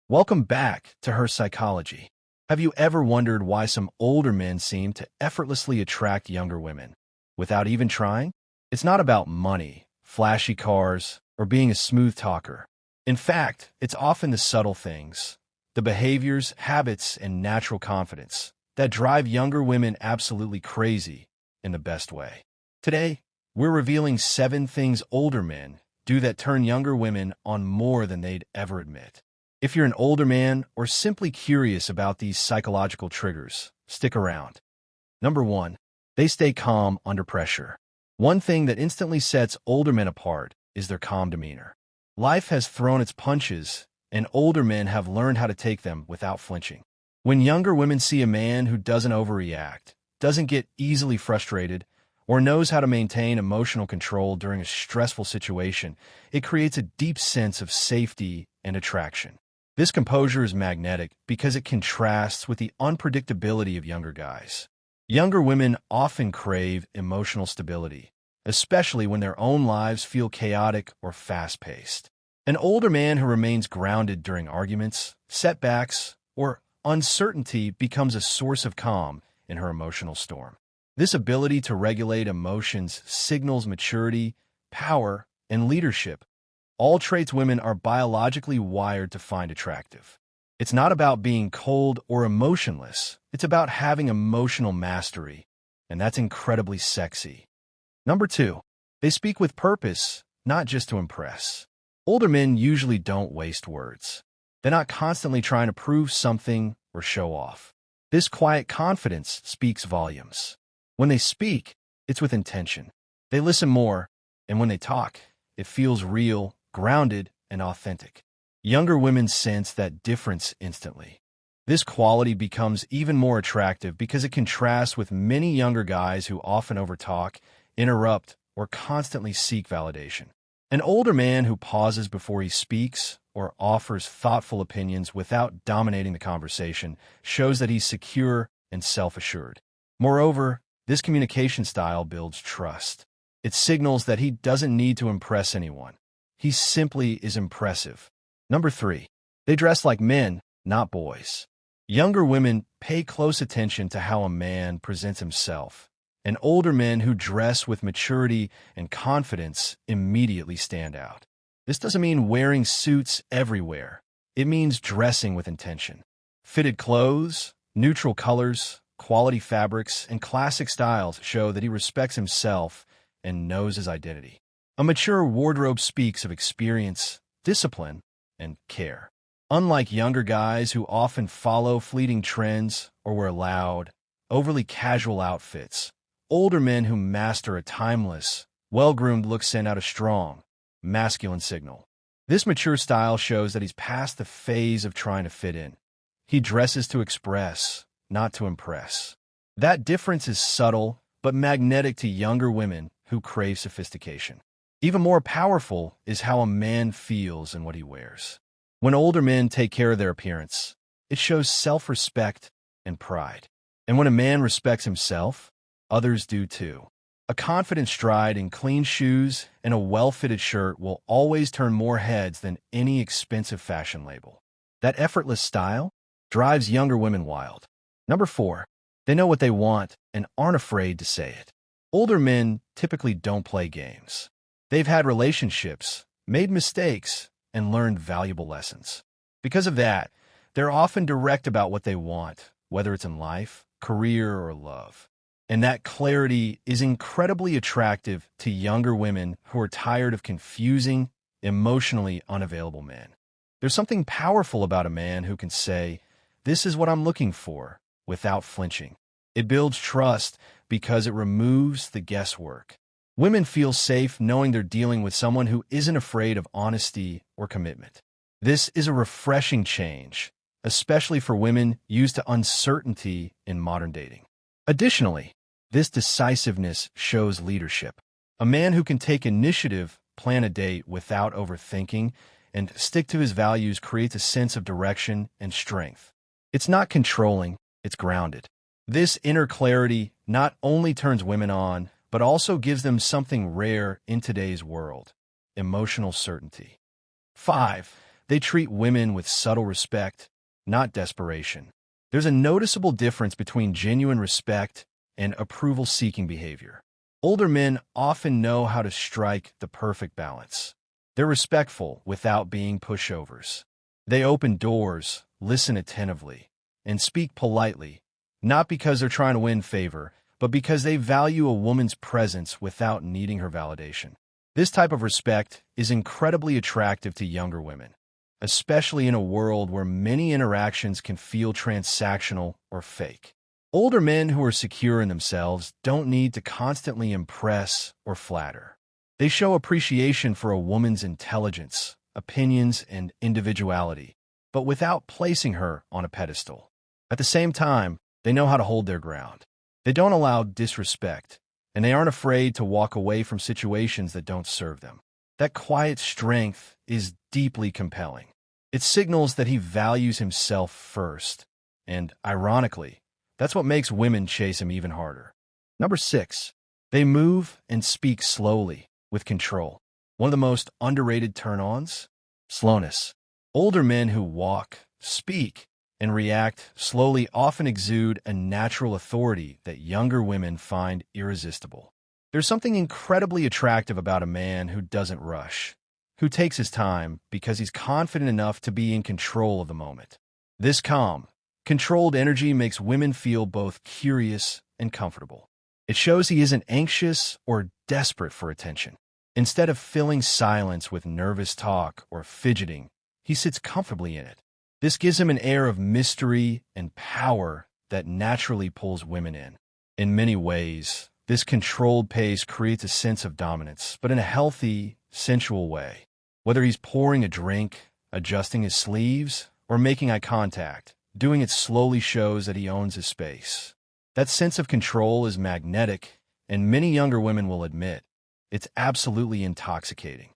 Welcome back to Her Psychology. Have you ever wondered why some older men seem to effortlessly attract younger women without even trying? It's not about money, flashy cars, or being a smooth talker. In fact, it's often the subtle things, the behaviors, habits, and natural confidence that drive younger women absolutely crazy in the best way. Today, we're revealing 7 things older men do that turn younger women on more than they'd ever admit. If you're an older man or simply curious about these psychological triggers, stick around. Number 1. They stay calm under pressure. One thing that instantly sets older men apart is their calm demeanor. Life has thrown its punches, and older men have learned how to take them without flinching. When younger women see a man who doesn't overreact, doesn't get easily frustrated, or knows how to maintain emotional control during a stressful situation, it creates a deep sense of safety and attraction. This composure is magnetic because it contrasts with the unpredictability of younger guys. Younger women often crave emotional stability, especially when their own lives feel chaotic or fast-paced. An older man who remains grounded during arguments, setbacks, or uncertainty becomes a source of calm in her emotional storm. This ability to regulate emotions signals maturity, power, and leadership, all traits women are biologically wired to find attractive. It's not about being cold or emotionless. It's about having emotional mastery, and that's incredibly sexy. Number 2, they speak with purpose, not just to impress. Older men usually don't waste words. They're not constantly trying to prove something or show off. This quiet confidence speaks volumes. When they speak, it's with intention. They listen more, and when they talk, it feels real, grounded, and authentic. Younger women sense that difference instantly. This quality becomes even more attractive because it contrasts with many younger guys who often overtalk, interrupt, or constantly seek validation. An older man who pauses before he speaks or offers thoughtful opinions without dominating the conversation shows that he's secure and self-assured. Moreover, this communication style builds trust. It signals that he doesn't need to impress anyone. He simply is impressive. Number 3, they dress like men, not boys. Younger women pay close attention to how a man presents himself, and older men who dress with maturity and confidence immediately stand out. This doesn't mean wearing suits everywhere. It means dressing with intention. Fitted clothes, neutral colors, quality fabrics, and classic styles show that he respects himself and knows his identity. A mature wardrobe speaks of experience, discipline, and care. Unlike younger guys who often follow fleeting trends or wear loud, overly casual outfits, older men who master a timeless, well-groomed look send out a strong, masculine signal. This mature style shows that he's past the phase of trying to fit in. He dresses to express, not to impress. That difference is subtle but magnetic to younger women who crave sophistication. Even more powerful is how a man feels in what he wears. When older men take care of their appearance, it shows self-respect and pride. And when a man respects himself, others do too. A confident stride in clean shoes and a well-fitted shirt will always turn more heads than any expensive fashion label. That effortless style drives younger women wild. Number 4, they know what they want and aren't afraid to say it. Older men typically don't play games. They've had relationships, made mistakes, and learned valuable lessons. Because of that, they're often direct about what they want, whether it's in life, career, or love. And that clarity is incredibly attractive to younger women who are tired of confusing, emotionally unavailable men. There's something powerful about a man who can say, "This is what I'm looking for," without flinching. It builds trust because it removes the guesswork. Women feel safe knowing they're dealing with someone who isn't afraid of honesty or commitment. This is a refreshing change, especially for women used to uncertainty in modern dating. Additionally, this decisiveness shows leadership. A man who can take initiative, plan a date without overthinking, and stick to his values creates a sense of direction and strength. It's not controlling, it's grounded. This inner clarity not only turns women on, but also gives them something rare in today's world: emotional certainty. 5. They treat women with subtle respect, not desperation. There's a noticeable difference between genuine respect and approval-seeking behavior. Older men often know how to strike the perfect balance. They're respectful without being pushovers. They open doors, listen attentively, and speak politely, not because they're trying to win favor, but because they value a woman's presence without needing her validation. This type of respect is incredibly attractive to younger women, especially in a world where many interactions can feel transactional or fake. Older men who are secure in themselves don't need to constantly impress or flatter. They show appreciation for a woman's intelligence, opinions, and individuality, but without placing her on a pedestal. At the same time, they know how to hold their ground. They don't allow disrespect, and they aren't afraid to walk away from situations that don't serve them. That quiet strength is deeply compelling. It signals that he values himself first, and, ironically, that's what makes women chase him even harder. Number 6. They move and speak slowly, with control. One of the most underrated turn-ons? Slowness. Older men who walk, speak, and react slowly often exude a natural authority that younger women find irresistible. There's something incredibly attractive about a man who doesn't rush, who takes his time because he's confident enough to be in control of the moment. This calm, controlled energy makes women feel both curious and comfortable. It shows he isn't anxious or desperate for attention. Instead of filling silence with nervous talk or fidgeting, he sits comfortably in it. This gives him an air of mystery and power that naturally pulls women in. In many ways, this controlled pace creates a sense of dominance, but in a healthy, sensual way. Whether he's pouring a drink, adjusting his sleeves, or making eye contact, doing it slowly shows that he owns his space. That sense of control is magnetic, and many younger women will admit it's absolutely intoxicating.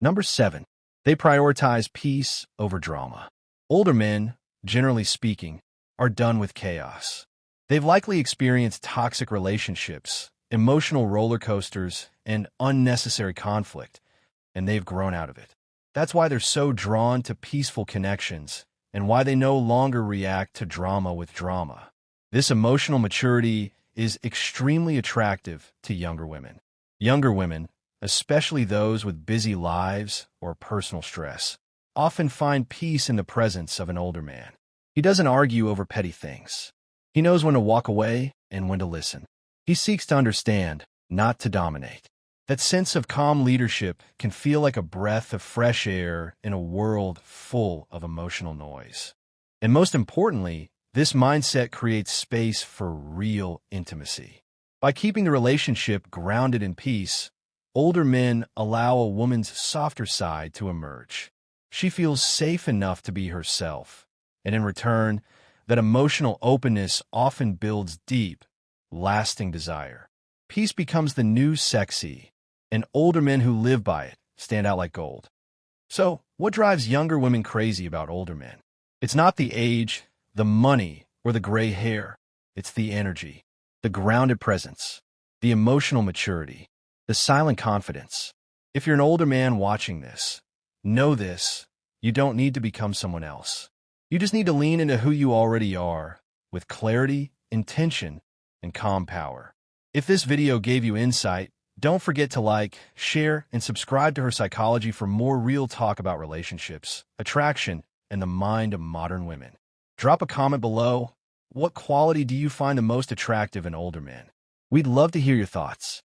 Number 7. They prioritize peace over drama. Older men, generally speaking, are done with chaos. They've likely experienced toxic relationships, emotional roller coasters, and unnecessary conflict, and they've grown out of it. That's why they're so drawn to peaceful connections, and why they no longer react to drama with drama. This emotional maturity is extremely attractive to younger women. Younger women, especially those with busy lives or personal stress, often find peace in the presence of an older man. He doesn't argue over petty things. He knows when to walk away and when to listen. He seeks to understand, not to dominate. That sense of calm leadership can feel like a breath of fresh air in a world full of emotional noise. And most importantly, this mindset creates space for real intimacy. By keeping the relationship grounded in peace, older men allow a woman's softer side to emerge. She feels safe enough to be herself, and in return, that emotional openness often builds deep, lasting desire. Peace becomes the new sexy, and older men who live by it stand out like gold. So, what drives younger women crazy about older men? It's not the age, the money, or the gray hair. It's the energy, the grounded presence, the emotional maturity, the silent confidence. If you're an older man watching this, know this: you don't need to become someone else. You just need to lean into who you already are, with clarity, intention, and calm power. If this video gave you insight, don't forget to like, share, and subscribe to Her Psychology for more real talk about relationships, attraction, and the mind of modern women. Drop a comment below. What quality do you find the most attractive in older men? We'd love to hear your thoughts.